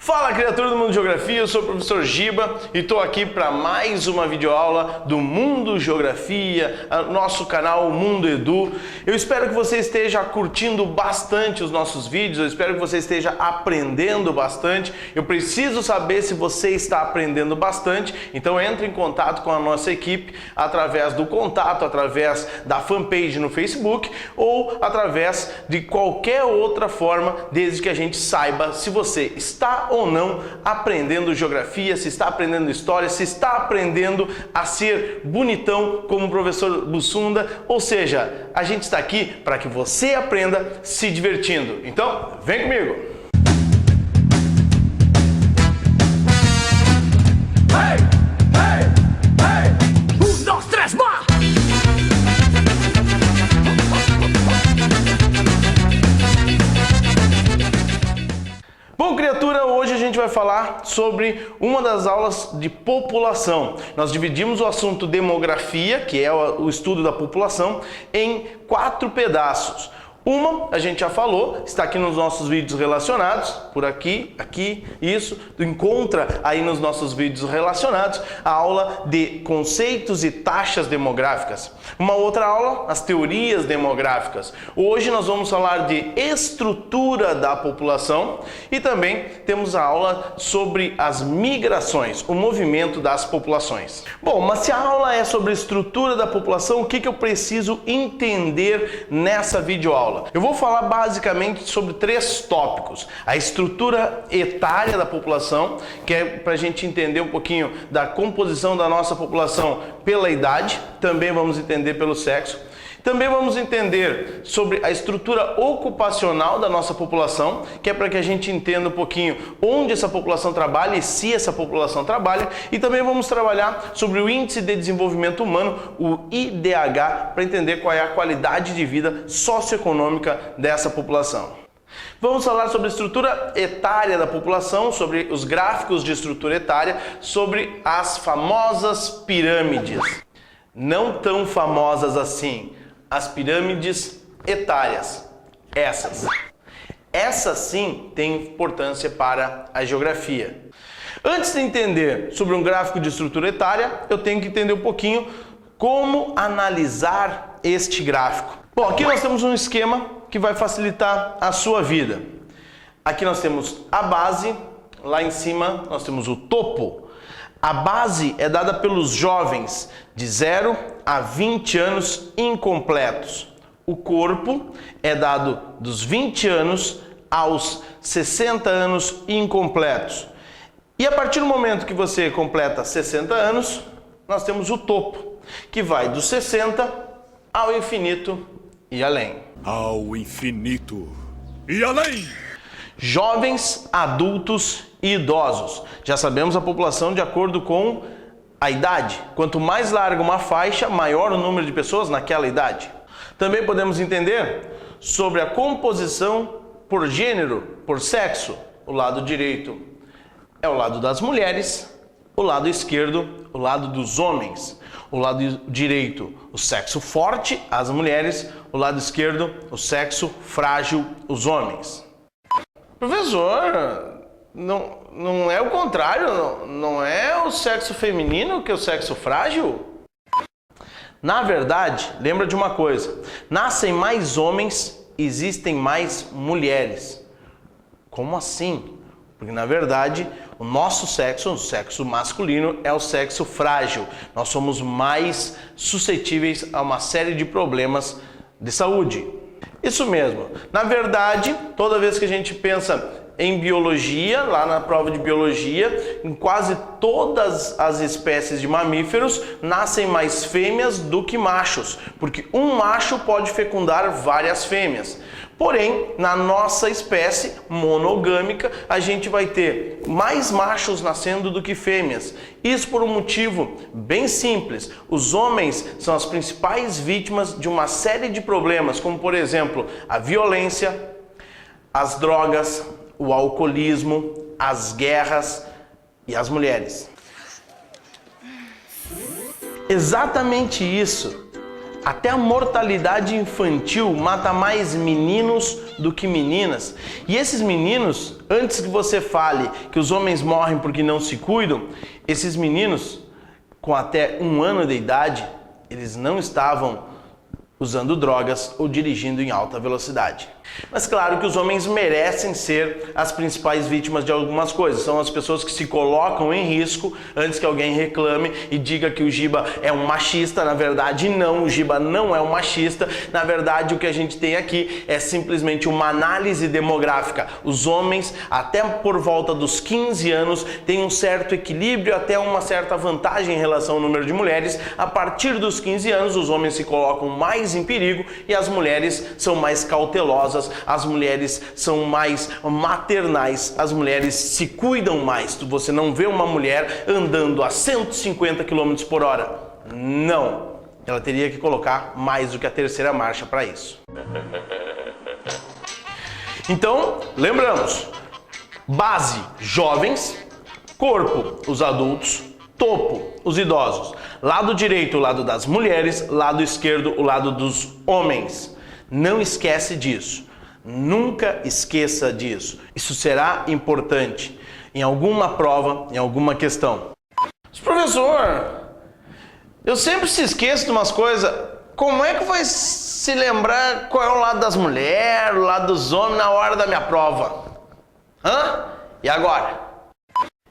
Fala, criatura do Mundo Geografia, eu sou o professor Giba e estou aqui para mais uma videoaula do Mundo Geografia, nosso canal Mundo Edu. Eu espero que você esteja curtindo bastante os nossos vídeos, eu espero que você esteja aprendendo bastante. Eu preciso saber se você está aprendendo bastante, então entre em contato com a nossa equipe através do contato, através da fanpage no Facebook ou através de qualquer outra forma, desde que a gente saiba se você está ou não aprendendo geografia, se está aprendendo história, se está aprendendo a ser bonitão como o professor Bussunda, ou seja, a gente está aqui para que você aprenda se divertindo. Então, vem comigo! Hey, hey, hey! 1, 2, 3, más! Bom, criatura, hoje a gente vai falar sobre uma das aulas de população. Nós dividimos o assunto demografia, que é o estudo da população, em 4 pedaços. Uma, a gente já falou, está aqui nos nossos vídeos relacionados, por aqui, aqui, isso, encontra aí nos nossos vídeos relacionados a aula de conceitos e taxas demográficas. Uma outra aula, as teorias demográficas. Hoje nós vamos falar de estrutura da população e também temos a aula sobre as migrações, o movimento das populações. Bom, mas se a aula é sobre estrutura da população, o que eu preciso entender nessa videoaula? Eu vou falar basicamente sobre 3 tópicos. A estrutura etária da população, que é para a gente entender um pouquinho da composição da nossa população pela idade, também vamos entender pelo sexo. Também vamos entender sobre a estrutura ocupacional da nossa população, que é para que a gente entenda um pouquinho onde essa população trabalha e se essa população trabalha. E também vamos trabalhar sobre o Índice de Desenvolvimento Humano, o IDH, para entender qual é a qualidade de vida socioeconômica dessa população. Vamos falar sobre a estrutura etária da população, sobre os gráficos de estrutura etária, sobre as famosas pirâmides. Não tão famosas assim. As pirâmides etárias, essas sim têm importância para a geografia. Antes de entender sobre um gráfico de estrutura etária, eu tenho que entender um pouquinho como analisar este gráfico. Bom, aqui nós temos um esquema que vai facilitar a sua vida. Aqui nós temos a base, lá em cima nós temos o topo. A base é dada pelos jovens de 0 a 20 anos incompletos. O corpo é dado dos 20 anos aos 60 anos incompletos. E a partir do momento que você completa 60 anos, nós temos o topo, que vai dos 60 ao infinito e além. Ao infinito e além! Jovens, adultos e idosos. Já sabemos a população de acordo com a idade. Quanto mais larga uma faixa, maior o número de pessoas naquela idade. Também podemos entender sobre a composição por gênero, por sexo. O lado direito é o lado das mulheres, o lado esquerdo, o lado dos homens. O lado direito, o sexo forte, as mulheres. O lado esquerdo, o sexo frágil, os homens. Professor, não é o contrário? Não é o sexo feminino que é o sexo frágil? Na verdade, lembra de uma coisa. Nascem mais homens, existem mais mulheres. Como assim? Porque na verdade, o nosso sexo, o sexo masculino, é o sexo frágil. Nós somos mais suscetíveis a uma série de problemas de saúde. Isso mesmo. Na verdade, toda vez que a gente pensa em biologia, lá na prova de biologia, em quase todas as espécies de mamíferos, nascem mais fêmeas do que machos, porque um macho pode fecundar várias fêmeas. Porém, na nossa espécie monogâmica, a gente vai ter mais machos nascendo do que fêmeas. Isso por um motivo bem simples. Os homens são as principais vítimas de uma série de problemas, como por exemplo, a violência, as drogas, o alcoolismo, as guerras e as mulheres. Exatamente isso. Até a mortalidade infantil mata mais meninos do que meninas. E esses meninos, antes que você fale que os homens morrem porque não se cuidam, esses meninos com até 1 ano de idade, eles não estavam usando drogas ou dirigindo em alta velocidade. Mas claro que os homens merecem ser as principais vítimas de algumas coisas. São as pessoas que se colocam em risco antes que alguém reclame e diga que o Giba é um machista. Na verdade, não, o Giba não é um machista. Na verdade, o que a gente tem aqui é simplesmente uma análise demográfica. Os homens, até por volta dos 15 anos, têm um certo equilíbrio, até uma certa vantagem em relação ao número de mulheres. A partir dos 15 anos, os homens se colocam mais em perigo e as mulheres são mais cautelosas, as mulheres são mais maternais, as mulheres se cuidam mais. Você não vê uma mulher andando a 150 km por hora. Não. Ela teria que colocar mais do que a terceira marcha para isso. Então, lembramos. Base, jovens. Corpo, os adultos. Topo, os idosos. Lado direito, o lado das mulheres. Lado esquerdo, o lado dos homens. Não esquece disso. Nunca esqueça disso. Isso será importante em alguma prova, em alguma questão. Mas, professor, eu sempre se esqueço de umas coisas. Como é que vai se lembrar qual é o lado das mulheres, o lado dos homens na hora da minha prova? Hã? E agora?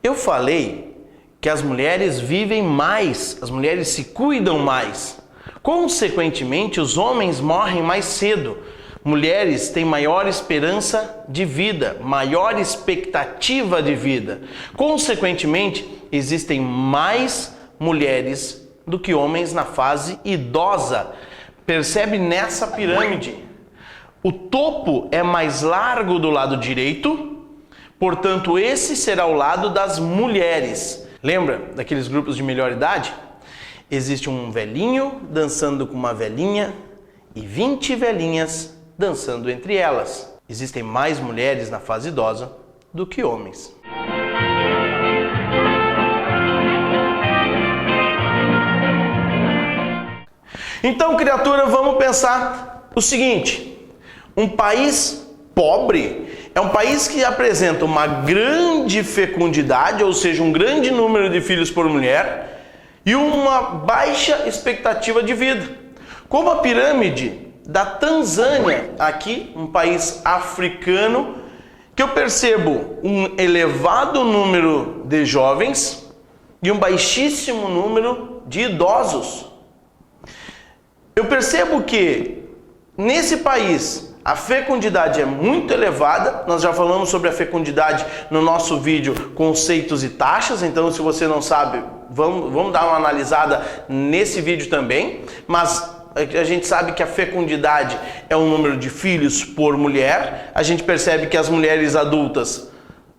Eu falei que as mulheres vivem mais, as mulheres se cuidam mais. Consequentemente, os homens morrem mais cedo. Mulheres têm maior esperança de vida, maior expectativa de vida. Consequentemente, existem mais mulheres do que homens na fase idosa. Percebe nessa pirâmide? O topo é mais largo do lado direito, portanto, esse será o lado das mulheres. Lembra daqueles grupos de melhor idade? Existe um velhinho dançando com uma velhinha e 20 velhinhas dançando entre elas. Existem mais mulheres na fase idosa do que homens. Então, criatura, vamos pensar o seguinte. Um país pobre é um país que apresenta uma grande fecundidade, ou seja, um grande número de filhos por mulher e uma baixa expectativa de vida. Como a pirâmide da Tanzânia, aqui, um país africano, que eu percebo um elevado número de jovens e um baixíssimo número de idosos. Eu percebo que nesse país a fecundidade é muito elevada. Nós já falamos sobre a fecundidade no nosso vídeo Conceitos e Taxas, então se você não sabe, vamos dar uma analisada nesse vídeo também. Mas a gente sabe que a fecundidade é o número de filhos por mulher. A gente percebe que as mulheres adultas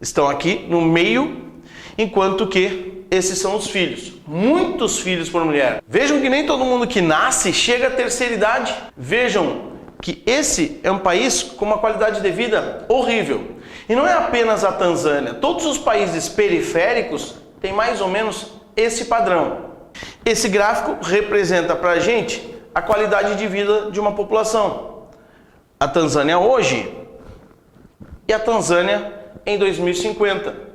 estão aqui no meio, enquanto que esses são os filhos. Muitos filhos por mulher. Vejam que nem todo mundo que nasce chega à terceira idade. Vejam que esse é um país com uma qualidade de vida horrível. E não é apenas a Tanzânia. Todos os países periféricos têm mais ou menos esse padrão. Esse gráfico representa para a gente a qualidade de vida de uma população. A Tanzânia hoje e a Tanzânia em 2050.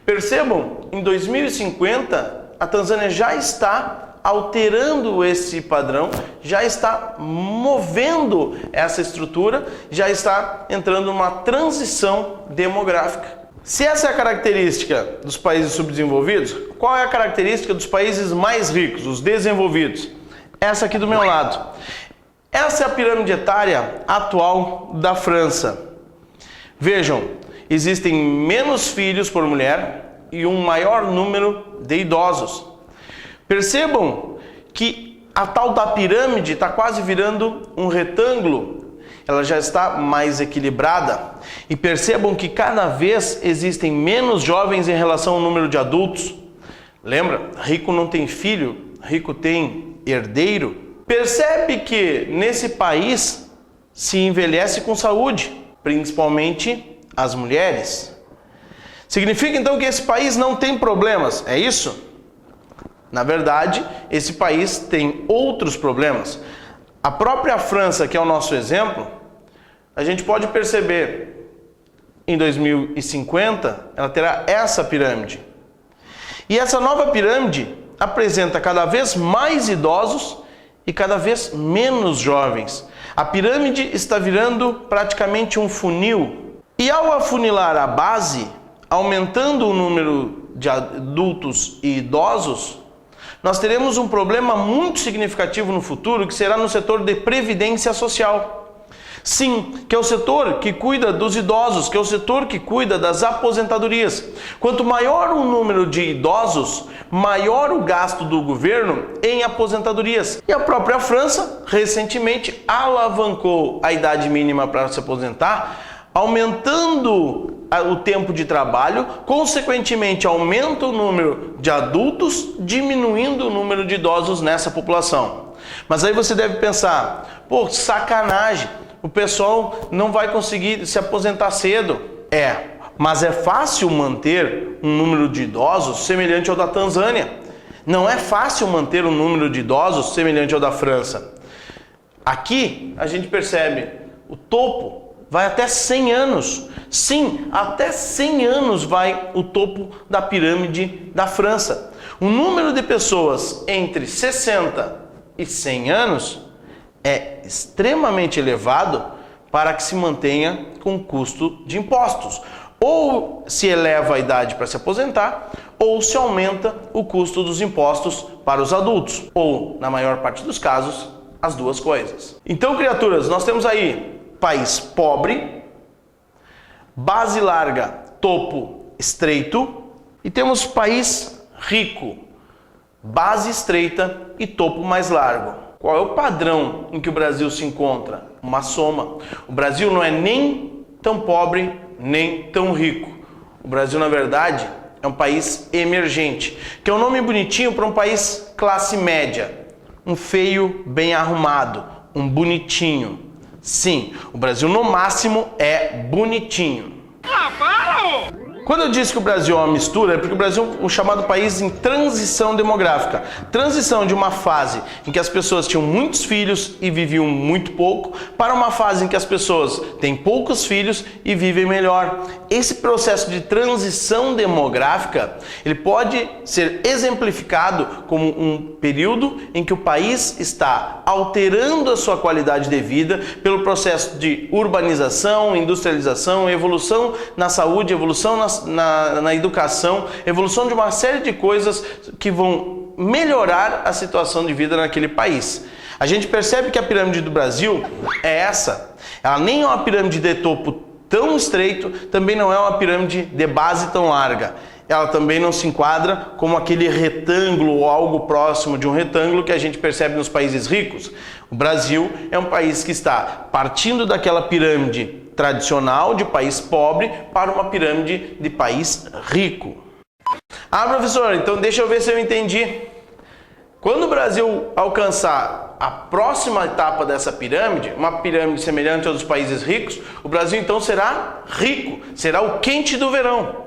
Percebam, em 2050 a Tanzânia já está alterando esse padrão, já está movendo essa estrutura, já está entrando numa transição demográfica. Se essa é a característica dos países subdesenvolvidos, qual é a característica dos países mais ricos, os desenvolvidos? Essa aqui do meu lado. Essa é a pirâmide etária atual da França. Vejam, existem menos filhos por mulher e um maior número de idosos. Percebam que a tal da pirâmide está quase virando um retângulo. Ela já está mais equilibrada. E percebam que cada vez existem menos jovens em relação ao número de adultos. Lembra? Rico não tem filho, rico tem herdeiro. Percebe que nesse país se envelhece com saúde, principalmente as mulheres. Significa então que esse país não tem problemas, é isso? Na verdade, esse país tem outros problemas. A própria França, que é o nosso exemplo, a gente pode perceber, em 2050, ela terá essa pirâmide. E essa nova pirâmide apresenta cada vez mais idosos e cada vez menos jovens. A pirâmide está virando praticamente um funil. E ao afunilar a base, aumentando o número de adultos e idosos, nós teremos um problema muito significativo no futuro, que será no setor de previdência social. Sim, que é o setor que cuida dos idosos, que é o setor que cuida das aposentadorias. Quanto maior o número de idosos, maior o gasto do governo em aposentadorias. E a própria França, recentemente, alavancou a idade mínima para se aposentar, aumentando o tempo de trabalho, consequentemente aumenta o número de adultos, diminuindo o número de idosos nessa população. Mas aí você deve pensar, pô, sacanagem, o pessoal não vai conseguir se aposentar cedo. Mas é fácil manter um número de idosos semelhante ao da Tanzânia. Não é fácil manter um número de idosos semelhante ao da França. Aqui a gente percebe o topo vai até 100 anos. Sim, até 100 anos vai o topo da pirâmide da França. O número de pessoas entre 60 e 100 anos é extremamente elevado para que se mantenha com o custo de impostos. Ou se eleva a idade para se aposentar, ou se aumenta o custo dos impostos para os adultos. Ou, na maior parte dos casos, as duas coisas. Então, criaturas, nós temos aí país pobre, base larga, topo estreito, e temos país rico, base estreita e topo mais largo. Qual é o padrão em que o Brasil se encontra? Uma soma. O Brasil não é nem tão pobre, nem tão rico. O Brasil, na verdade, é um país emergente, que é um nome bonitinho para um país classe média. Um feio bem arrumado, um bonitinho. Sim, o Brasil no máximo é bonitinho. Quando eu disse que o Brasil é uma mistura, é porque o Brasil é um chamado país em transição demográfica. Transição de uma fase em que as pessoas tinham muitos filhos e viviam muito pouco, para uma fase em que as pessoas têm poucos filhos e vivem melhor. Esse processo de transição demográfica, ele pode ser exemplificado como um período em que o país está alterando a sua qualidade de vida pelo processo de urbanização, industrialização, evolução na saúde, evolução na educação, evolução de uma série de coisas que vão melhorar a situação de vida naquele país. A gente percebe que a pirâmide do Brasil é essa. Ela nem é uma pirâmide de topo tão estreito, também não é uma pirâmide de base tão larga. Ela também não se enquadra como aquele retângulo ou algo próximo de um retângulo que a gente percebe nos países ricos. O Brasil é um país que está partindo daquela pirâmide tradicional de país pobre para uma pirâmide de país rico. Ah, professor, então deixa eu ver se eu entendi. Quando o Brasil alcançar a próxima etapa dessa pirâmide, uma pirâmide semelhante aos países ricos, o Brasil então será rico, será o quente do verão.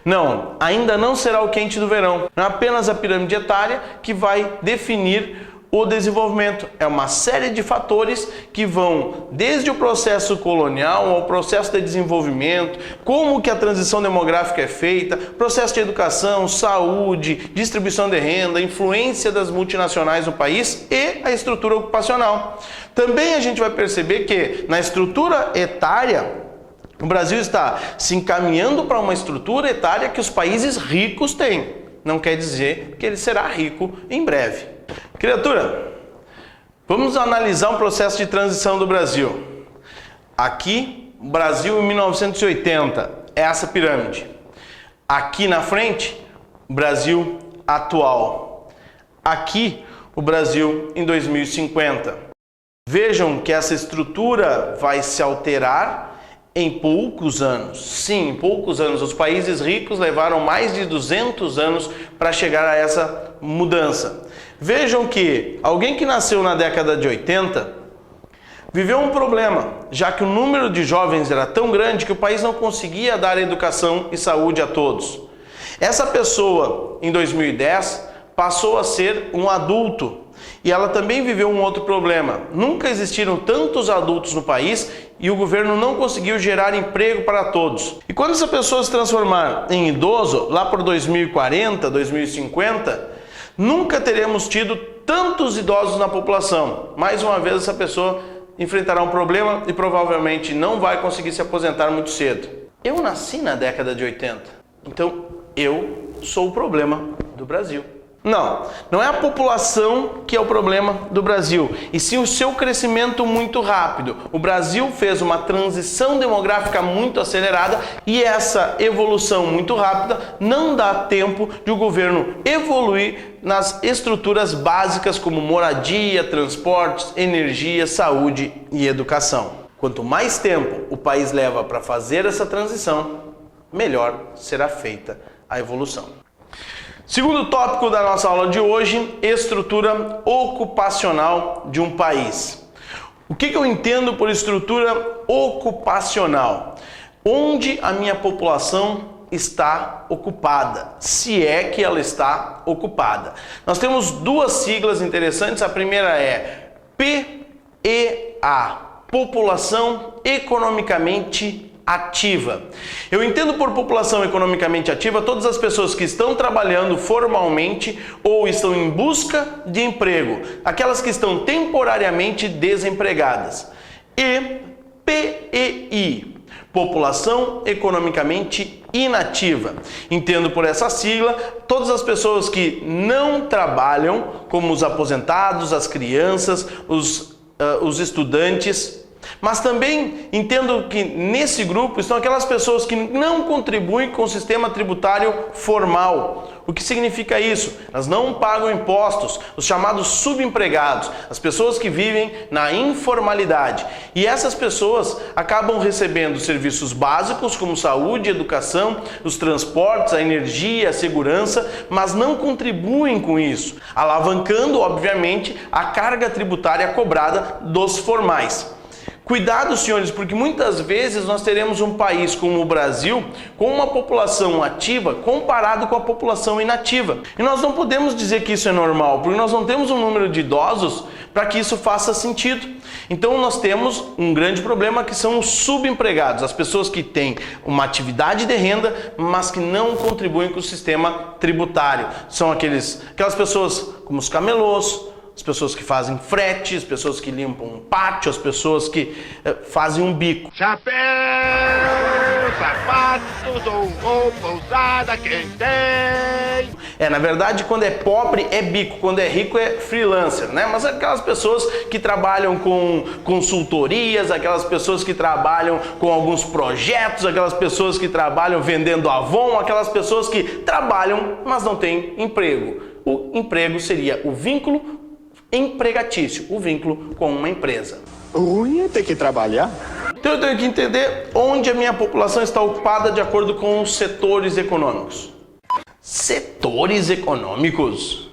Não, ainda não será o quente do verão. Não é apenas a pirâmide etária que vai definir o desenvolvimento. É uma série de fatores que vão desde o processo colonial ao processo de desenvolvimento, como que a transição demográfica é feita, processo de educação, saúde, distribuição de renda, influência das multinacionais no país e a estrutura ocupacional. Também a gente vai perceber que na estrutura etária, o Brasil está se encaminhando para uma estrutura etária que os países ricos têm. Não quer dizer que ele será rico em breve. Criatura, vamos analisar um processo de transição do Brasil. Aqui, o Brasil em 1980, é essa pirâmide. Aqui na frente, o Brasil atual. Aqui, o Brasil em 2050. Vejam que essa estrutura vai se alterar em poucos anos. Sim, em poucos anos. Os países ricos levaram mais de 200 anos para chegar a essa mudança. Vejam que alguém que nasceu na década de 80 viveu um problema, já que o número de jovens era tão grande que o país não conseguia dar educação e saúde a todos. Essa pessoa, em 2010, passou a ser um adulto. E ela também viveu um outro problema. Nunca existiram tantos adultos no país e o governo não conseguiu gerar emprego para todos. E quando essa pessoa se transformar em idoso, lá por 2040, 2050, nunca teremos tido tantos idosos na população. Mais uma vez essa pessoa enfrentará um problema e provavelmente não vai conseguir se aposentar muito cedo. Eu nasci na década de 80, então eu sou o problema do Brasil. Não é a população que é o problema do Brasil, e sim o seu crescimento muito rápido. O Brasil fez uma transição demográfica muito acelerada e essa evolução muito rápida não dá tempo de o governo evoluir nas estruturas básicas como moradia, transportes, energia, saúde e educação. Quanto mais tempo o país leva para fazer essa transição, melhor será feita a evolução. Segundo tópico da nossa aula de hoje, estrutura ocupacional de um país. O que eu entendo por estrutura ocupacional? Onde a minha população está ocupada, se é que ela está ocupada. Nós temos duas siglas interessantes, a primeira é PEA, População Economicamente Ativa. Eu entendo por população economicamente ativa todas as pessoas que estão trabalhando formalmente ou estão em busca de emprego, aquelas que estão temporariamente desempregadas. E PEI, população economicamente inativa. Entendo por essa sigla todas as pessoas que não trabalham, como os aposentados, as crianças, os estudantes. Mas também entendo que nesse grupo estão aquelas pessoas que não contribuem com o sistema tributário formal. O que significa isso? Elas não pagam impostos, os chamados subempregados, as pessoas que vivem na informalidade. E essas pessoas acabam recebendo serviços básicos como saúde, educação, os transportes, a energia, a segurança, mas não contribuem com isso, alavancando, obviamente, a carga tributária cobrada dos formais. Cuidado, senhores, porque muitas vezes nós teremos um país como o Brasil com uma população ativa comparado com a população inativa. E nós não podemos dizer que isso é normal, porque nós não temos um número de idosos para que isso faça sentido. Então nós temos um grande problema que são os subempregados, as pessoas que têm uma atividade de renda, mas que não contribuem com o sistema tributário. São aquelas pessoas como os camelôs, as pessoas que fazem frete, as pessoas que limpam um pátio, as pessoas que fazem um bico. Chapéu, sapatos ou roupa usada, quem tem? Na verdade, quando é pobre é bico, quando é rico é freelancer, né? Mas aquelas pessoas que trabalham com consultorias, aquelas pessoas que trabalham com alguns projetos, aquelas pessoas que trabalham vendendo Avon, aquelas pessoas que trabalham, mas não têm emprego. O emprego seria o vínculo empregatício, o vínculo com uma empresa. Ruim é ter que trabalhar. Então eu tenho que entender onde a minha população está ocupada de acordo com os setores econômicos. Setores econômicos?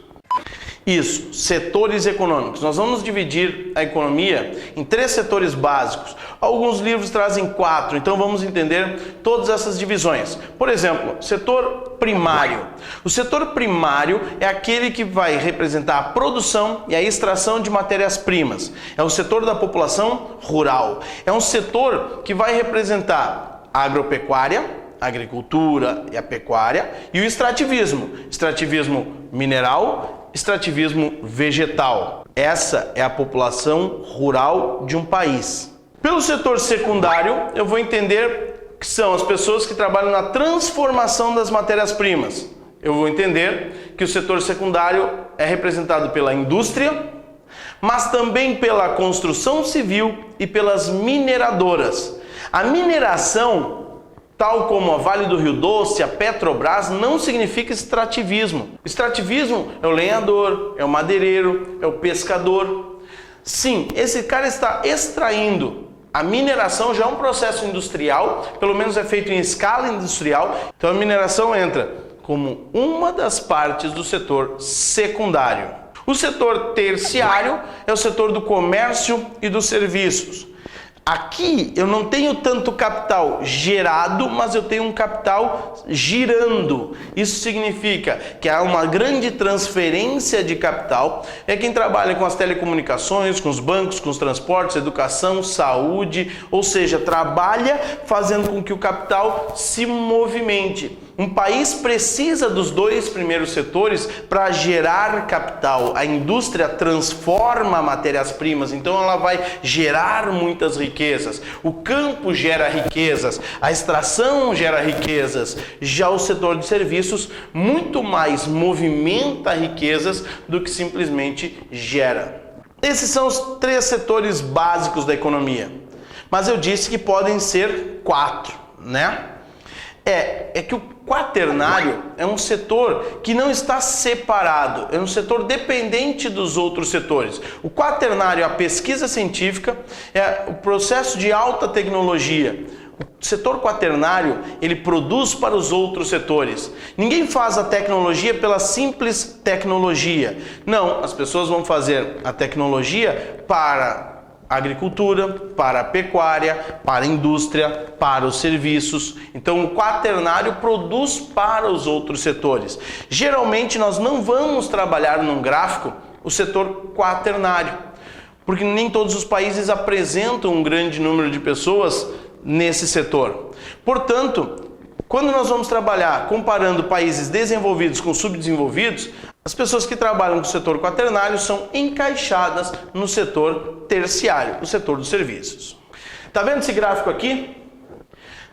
Isso, setores econômicos. Nós vamos dividir a economia em 3 setores básicos. Alguns livros trazem 4, então vamos entender todas essas divisões. Por exemplo, setor primário. O setor primário é aquele que vai representar a produção e a extração de matérias-primas. É o setor da população rural. É um setor que vai representar a agropecuária, a agricultura e a pecuária, e o extrativismo. Extrativismo mineral, extrativismo vegetal. Essa é a população rural de um país. Pelo setor secundário, eu vou entender que são as pessoas que trabalham na transformação das matérias-primas. Eu vou entender que o setor secundário é representado pela indústria, mas também pela construção civil e pelas mineradoras. A mineração, tal como a Vale do Rio Doce, a Petrobras, não significa extrativismo. Extrativismo é o lenhador, é o madeireiro, é o pescador. Sim, esse cara está extraindo. A mineração já é um processo industrial, pelo menos é feito em escala industrial. Então a mineração entra como uma das partes do setor secundário. O setor terciário é o setor do comércio e dos serviços. Aqui eu não tenho tanto capital gerado, mas eu tenho um capital girando. Isso significa que há uma grande transferência de capital. É quem trabalha com as telecomunicações, com os bancos, com os transportes, educação, saúde, ou seja, trabalha fazendo com que o capital se movimente. Um país precisa dos dois primeiros setores para gerar capital. A indústria transforma matérias-primas, então ela vai gerar muitas riquezas. O campo gera riquezas, a extração gera riquezas. Já o setor de serviços muito mais movimenta riquezas do que simplesmente gera. Esses são os 3 setores básicos da economia. Mas eu disse que podem ser 4, né? É que o quaternário é um setor que não está separado, é um setor dependente dos outros setores. O quaternário é a pesquisa científica, é o processo de alta tecnologia. O setor quaternário, ele produz para os outros setores. Ninguém faz a tecnologia pela simples tecnologia. Não, as pessoas vão fazer a tecnologia para a agricultura, para a pecuária, para a indústria, para os serviços. Então o quaternário produz para os outros setores. Geralmente nós não vamos trabalhar num gráfico o setor quaternário, porque nem todos os países apresentam um grande número de pessoas nesse setor. Portanto, quando nós vamos trabalhar comparando países desenvolvidos com subdesenvolvidos, as pessoas que trabalham no setor quaternário são encaixadas no setor terciário, o setor dos serviços. Tá vendo esse gráfico aqui?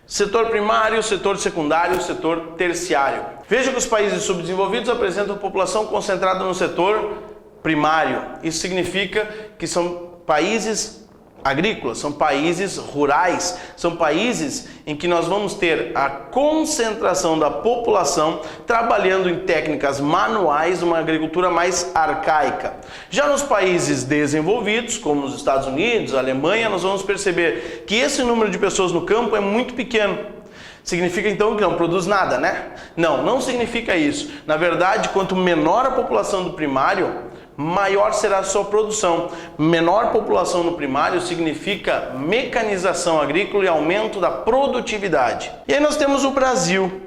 Setor primário, setor secundário, setor terciário. Veja que os países subdesenvolvidos apresentam população concentrada no setor primário. Isso significa que são países agrícolas, são países rurais, são países em que nós vamos ter a concentração da população trabalhando em técnicas manuais, uma agricultura mais arcaica. Já nos países desenvolvidos, como os Estados Unidos, a Alemanha, nós vamos perceber que esse número de pessoas no campo é muito pequeno. Significa então que não produz nada, né? Não, não significa isso. Na verdade, quanto menor a população do primário, maior será a sua produção. Menor população no primário significa mecanização agrícola e aumento da produtividade. E aí nós temos o Brasil.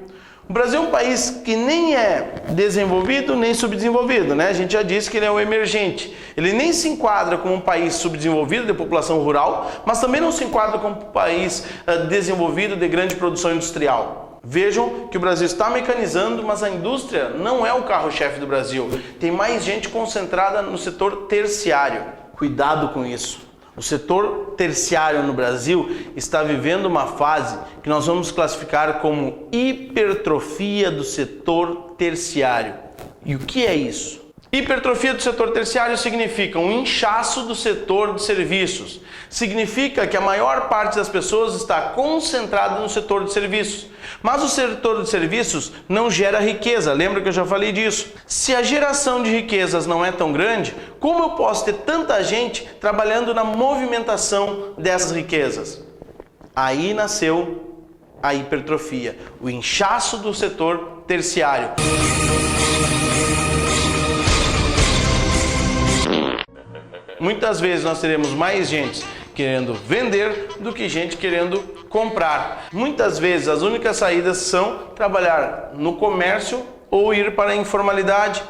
O Brasil é um país que nem é desenvolvido nem subdesenvolvido, né? A gente já disse que ele é um emergente. Ele nem se enquadra como um país subdesenvolvido de população rural, mas também não se enquadra como um país desenvolvido de grande produção industrial. Vejam que o Brasil está mecanizando, mas a indústria não é o carro-chefe do Brasil. Tem mais gente concentrada no setor terciário. Cuidado com isso. O setor terciário no Brasil está vivendo uma fase que nós vamos classificar como hipertrofia do setor terciário. E o que é isso? Hipertrofia do setor terciário significa um inchaço do setor de serviços. Significa que a maior parte das pessoas está concentrada no setor de serviços. Mas o setor de serviços não gera riqueza, lembra que eu já falei disso? Se a geração de riquezas não é tão grande, como eu posso ter tanta gente trabalhando na movimentação dessas riquezas? Aí nasceu a hipertrofia, o inchaço do setor terciário. Muitas vezes nós teremos mais gente querendo vender do que gente querendo comprar. Muitas vezes as únicas saídas são trabalhar no comércio ou ir para a informalidade.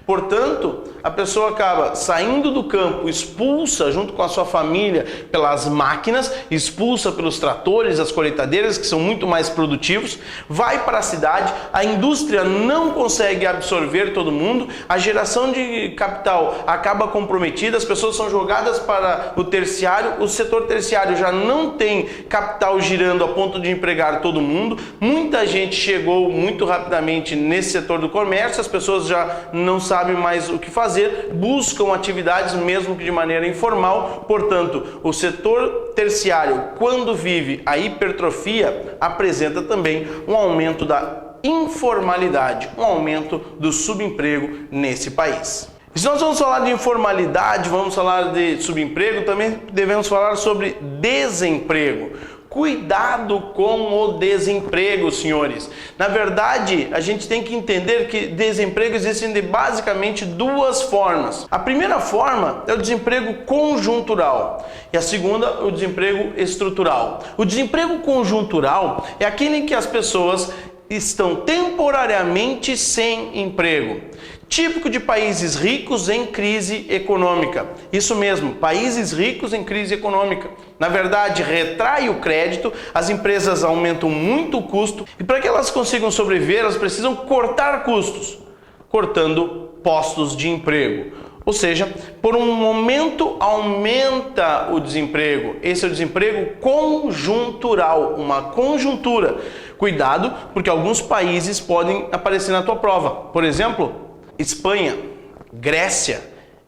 Portanto, a pessoa acaba saindo do campo, expulsa junto com a sua família pelas máquinas, expulsa pelos tratores, as colheitadeiras, que são muito mais produtivos, vai para a cidade, a indústria não consegue absorver todo mundo, a geração de capital acaba comprometida, as pessoas são jogadas para o terciário, o setor terciário já não tem capital girando a ponto de empregar todo mundo, muita gente chegou muito rapidamente nesse setor do comércio, as pessoas já não sabem mais o que fazer, buscam atividades mesmo que de maneira informal. Portanto, o setor terciário, quando vive a hipertrofia, apresenta também um aumento da informalidade, um aumento do subemprego nesse país. E se nós vamos falar de informalidade, vamos falar de subemprego, também devemos falar sobre desemprego. Cuidado com o desemprego, senhores. Na verdade, a gente tem que entender que desemprego existem de basicamente duas formas. A primeira forma é o desemprego conjuntural e a segunda, o desemprego estrutural. O desemprego conjuntural é aquele em que as pessoas estão temporariamente sem emprego. Típico de países ricos em crise econômica. Isso mesmo, países ricos em crise econômica. Na verdade, retrai o crédito, as empresas aumentam muito o custo e para que elas consigam sobreviver, elas precisam cortar custos, cortando postos de emprego. Ou seja, por um momento aumenta o desemprego. Esse é o desemprego conjuntural, uma conjuntura. Cuidado, porque alguns países podem aparecer na tua prova. Por exemplo, Espanha, Grécia,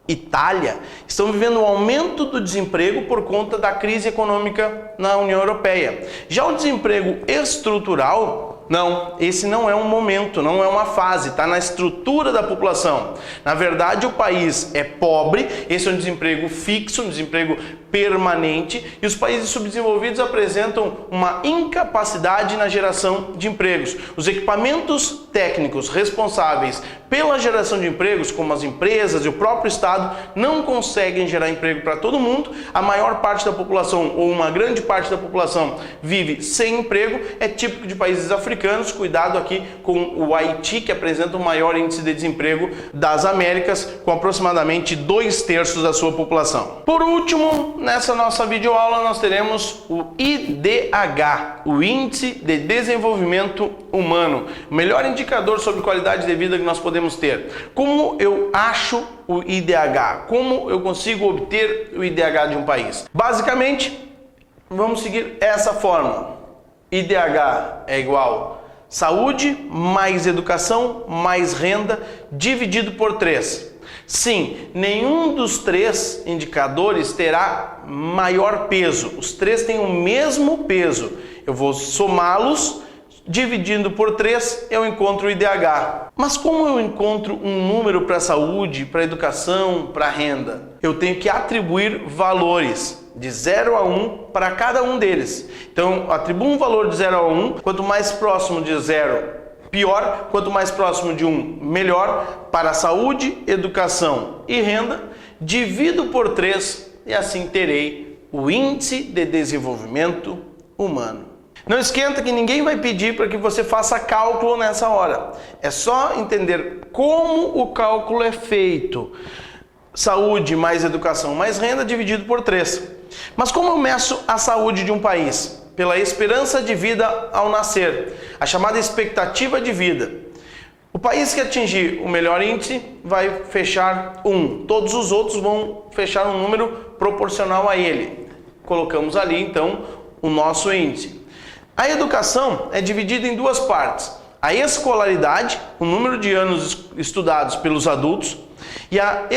Itália estão vivendo um aumento do desemprego por conta da crise econômica na União Europeia. Já o desemprego estrutural, não, esse não é um momento, não é uma fase, está na estrutura da população. Na verdade, o país é pobre, esse é um desemprego fixo, um desemprego permanente, e os países subdesenvolvidos apresentam uma incapacidade na geração de empregos. Os equipamentos técnicos responsáveis pela geração de empregos, como as empresas e o próprio Estado, não conseguem gerar emprego para todo mundo. A maior parte da população, ou uma grande parte da população, vive sem emprego. É típico de países africanos. Cuidado aqui com o Haiti, que apresenta o maior índice de desemprego das Américas, com aproximadamente 2/3 da sua população. Por último, nessa nossa videoaula nós teremos o IDH, o Índice de Desenvolvimento Humano, o melhor indicador sobre qualidade de vida que nós podemos ter. Como eu acho o IDH? Como eu consigo obter o IDH de um país? Basicamente, vamos seguir essa fórmula. IDH é igual saúde mais educação mais renda dividido por 3. Sim, nenhum dos 3 indicadores terá maior peso. Os 3 têm o mesmo peso. Eu vou somá-los, dividindo por 3, eu encontro o IDH. Mas como eu encontro um número para a saúde, para a educação, para a renda? Eu tenho que atribuir valores de 0 a 1 para cada um deles. Então, eu atribuo um valor de 0 a 1, quanto mais próximo de 0, pior, quanto mais próximo de 1, melhor, para saúde, educação e renda, divido por 3 e assim terei o Índice de Desenvolvimento Humano. Não esquenta que ninguém vai pedir para que você faça cálculo nessa hora. É só entender como o cálculo é feito. Saúde mais educação mais renda dividido por 3. Mas como eu meço a saúde de um país? Pela esperança de vida ao nascer, a chamada expectativa de vida. O país que atingir o melhor índice vai fechar 1. Todos os outros vão fechar um número proporcional a ele. Colocamos ali então o nosso índice. A educação é dividida em 2 partes. A escolaridade, o número de anos estudados pelos adultos, e a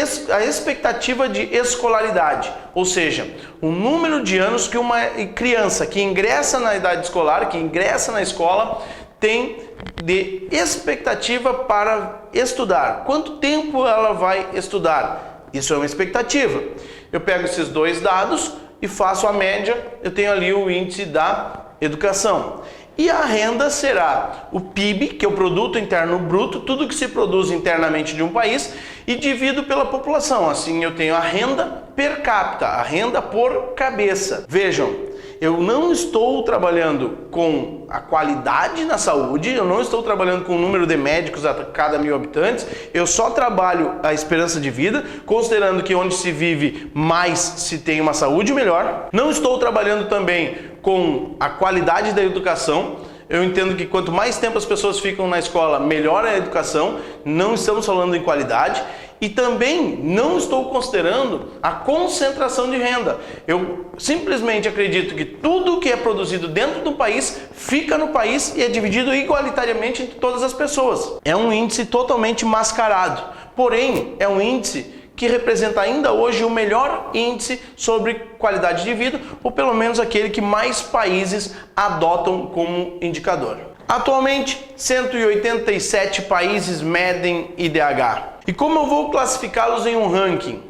expectativa de escolaridade, ou seja, o número de anos que uma criança que ingressa na idade escolar, que ingressa na escola, tem de expectativa para estudar. Quanto tempo ela vai estudar? Isso é uma expectativa. Eu pego esses 2 dados e faço a média, eu tenho ali o índice da educação. E a renda será o PIB, que é o Produto Interno Bruto, tudo que se produz internamente de um país, e divido pela população. Assim eu tenho a renda per capita, a renda por cabeça. Vejam, eu não estou trabalhando com a qualidade na saúde, eu não estou trabalhando com o número de médicos a cada 1000 habitantes, eu só trabalho a esperança de vida, considerando que onde se vive mais se tem uma saúde melhor. Não estou trabalhando também com a qualidade da educação. Eu entendo que quanto mais tempo as pessoas ficam na escola, melhor é a educação. Não estamos falando em qualidade. E também não estou considerando a concentração de renda. Eu simplesmente acredito que tudo que é produzido dentro do país fica no país e é dividido igualitariamente entre todas as pessoas. É um índice totalmente mascarado. Porém, é um índice que representa ainda hoje o melhor índice sobre qualidade de vida, ou pelo menos aquele que mais países adotam como indicador. Atualmente, 187 países medem IDH. E como eu vou classificá-los em um ranking?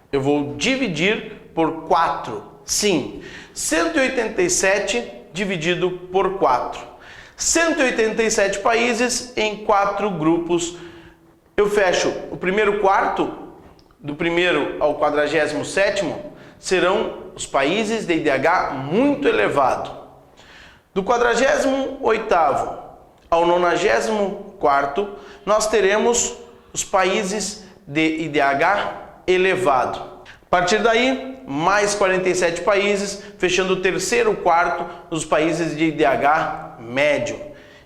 Eu vou dividir por 4. Sim, 187 dividido por 4. 187 países em 4 grupos. Eu fecho o primeiro quarto, do primeiro ao 47º, serão os países de IDH muito elevado. Do 48º ao 94º, nós teremos os países de IDH elevado. A partir daí, mais 47 países, fechando o terceiro quarto, os países de IDH médio.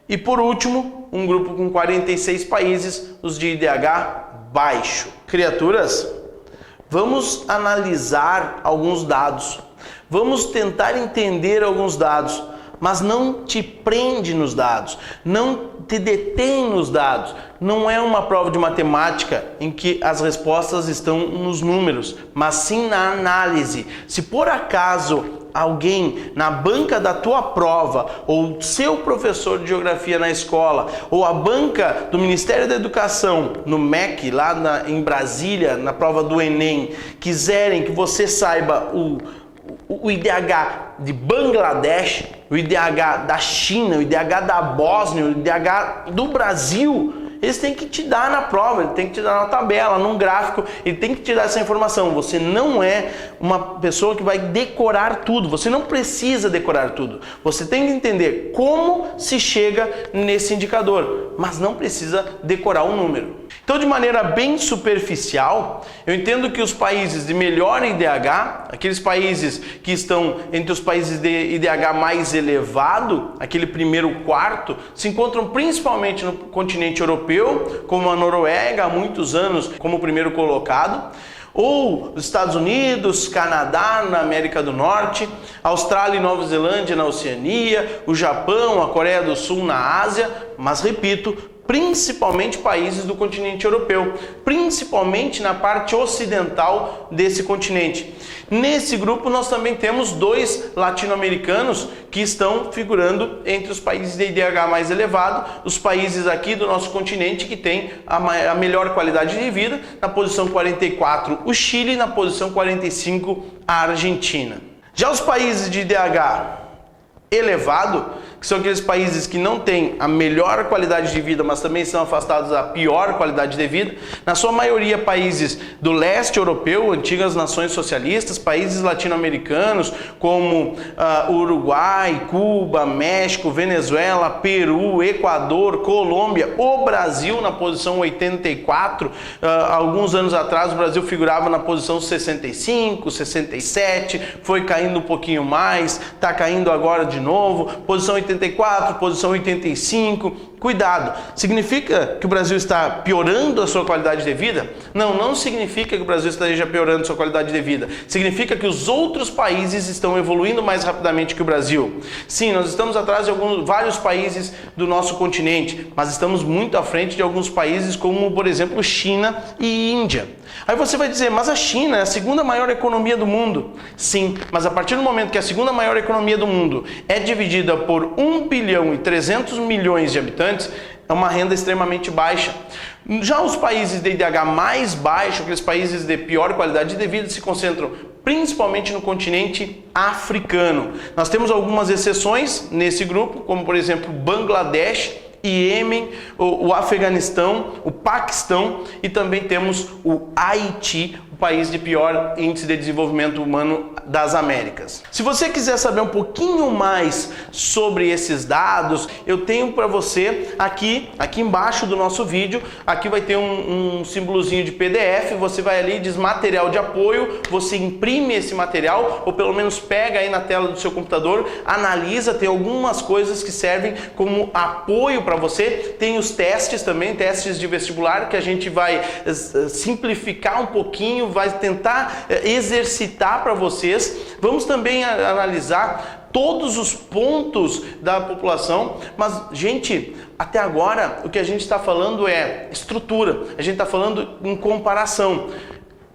E por último, um grupo com 46 países, os de IDH baixo. Criaturas, vamos analisar alguns dados. Vamos tentar entender alguns dados, mas não te prende nos dados, não te detém nos dados. Não é uma prova de matemática em que as respostas estão nos números, mas sim na análise. Se por acaso alguém na banca da tua prova, ou seu professor de geografia na escola, ou a banca do Ministério da Educação no MEC, lá em Brasília, na prova do Enem, quiserem que você saiba o IDH de Bangladesh, o IDH da China, o IDH da Bósnia, o IDH do Brasil, eles têm que te dar na prova, ele tem que te dar na tabela, num gráfico, ele tem que te dar essa informação. Você não é uma pessoa que vai decorar tudo, você não precisa decorar tudo. Você tem que entender como se chega nesse indicador, mas não precisa decorar um número. Então, de maneira bem superficial, eu entendo que os países de melhor IDH, aqueles países que estão entre os países de IDH mais elevado, aquele primeiro quarto, se encontram principalmente no continente europeu, como a Noruega, há muitos anos como o primeiro colocado, ou os Estados Unidos, Canadá na América do Norte, Austrália e Nova Zelândia na Oceania, o Japão, a Coreia do Sul na Ásia, mas repito, principalmente países do continente europeu, principalmente na parte ocidental desse continente. Nesse grupo nós também temos 2 latino-americanos que estão figurando entre os países de IDH mais elevado, os países aqui do nosso continente que têm a melhor qualidade de vida. Na posição 44, o Chile, na posição 45, a Argentina. Já os países de IDH elevado, que são aqueles países que não têm a melhor qualidade de vida, mas também são afastados da pior qualidade de vida, na sua maioria países do leste europeu, antigas nações socialistas, países latino-americanos como Uruguai, Cuba, México, Venezuela, Peru, Equador, Colômbia, o Brasil na posição 84, alguns anos atrás o Brasil figurava na posição 65, 67, foi caindo um pouquinho mais, está caindo agora de novo, posição 84, posição 85, cuidado, significa que o Brasil está piorando a sua qualidade de vida? Não, não significa que o Brasil esteja piorando a sua qualidade de vida, significa que os outros países estão evoluindo mais rapidamente que o Brasil. Sim, nós estamos atrás de vários países do nosso continente, mas estamos muito à frente de alguns países como, por exemplo, China e Índia. Aí você vai dizer, mas a China é a segunda maior economia do mundo. Sim, mas a partir do momento que a segunda maior economia do mundo é dividida por 1 bilhão e 300 milhões de habitantes, é uma renda extremamente baixa. Já os países de IDH mais baixo, aqueles países de pior qualidade de vida, se concentram principalmente no continente africano. Nós temos algumas exceções nesse grupo, como por exemplo Bangladesh, Iêmen, o Afeganistão, o Paquistão e também temos o Haiti, o país de pior índice de desenvolvimento humano das Américas. Se você quiser saber um pouquinho mais sobre esses dados, eu tenho para você aqui embaixo do nosso vídeo, aqui vai ter um símbolozinho de PDF, você vai ali, diz material de apoio, você imprime esse material, ou pelo menos pega aí na tela do seu computador, analisa, tem algumas coisas que servem como apoio para você, tem os testes também, testes de vestibular, que a gente vai simplificar um pouquinho, vai tentar exercitar para vocês. Vamos também analisar todos os pontos da população, mas, gente, até agora o que a gente está falando é estrutura, a gente está falando em comparação.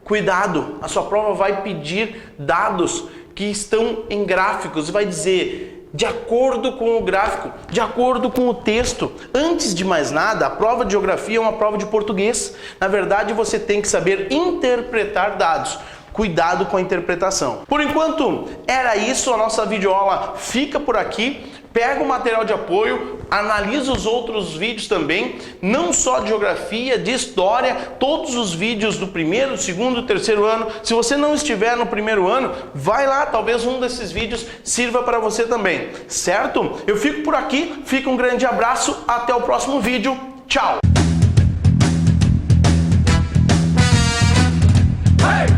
Cuidado, a sua prova vai pedir dados que estão em gráficos e vai dizer de acordo com o gráfico, de acordo com o texto. Antes de mais nada, a prova de geografia é uma prova de português. Na verdade, você tem que saber interpretar dados. cuidado com a interpretação. Por enquanto, era isso, a nossa videoaula fica por aqui. Pega o material de apoio, analisa os outros vídeos também, não só de geografia, de história, todos os vídeos do primeiro, segundo, terceiro ano. Se você não estiver no primeiro ano, vai lá, talvez um desses vídeos sirva para você também, certo? Eu fico por aqui, fica um grande abraço, até o próximo vídeo, tchau! Hey!